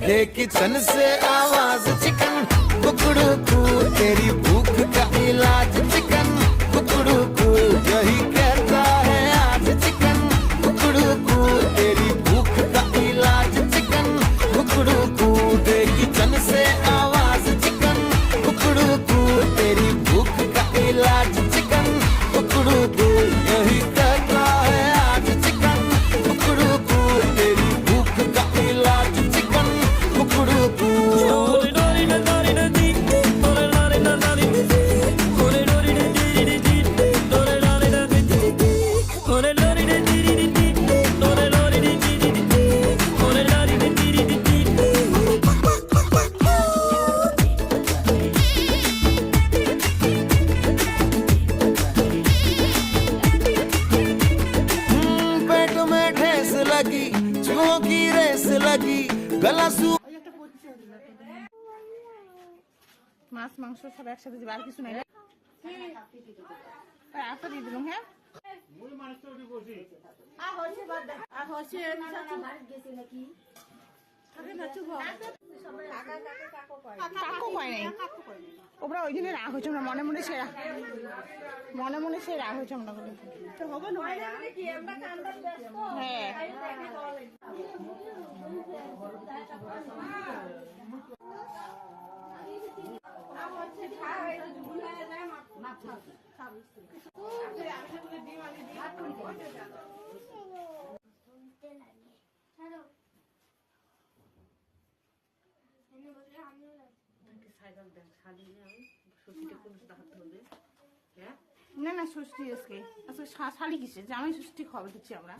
दे kitchen से आवाज chicken कुकड़ू कू तेरी भूख का इलाज चिकन कुकड़ू कू यही कहता है आज चिकन कुकड़ू कू तेरी भूख का इलाज चिकन कुकड़ू कू दे किचन से आवाज चिकन कुकड़ू कू तेरी भूख का इलाज चिकन कुकड़ू कू यही कहता है आज चिकन कुकड़ू कू तेरी भूख का इलाज चिकन कुकड़ू कू पेट में ठेस लगी चूहों की रेस लगी गला सू মাছ মাংস সব একসাথে দিবা আর কিছু নাই আটা দিয়ে দিলাম হ্যাঁ কাকু কয় নাই ওরা ওই দিনে রাগ হয়েছে আমরা মনে মনে সে রাগ হয়েছে আমরা হ্যাঁ না না ষষ্ঠী আজকে আজকে শালি কিসে জামাই ষষ্ঠী খবর দিচ্ছি আমরা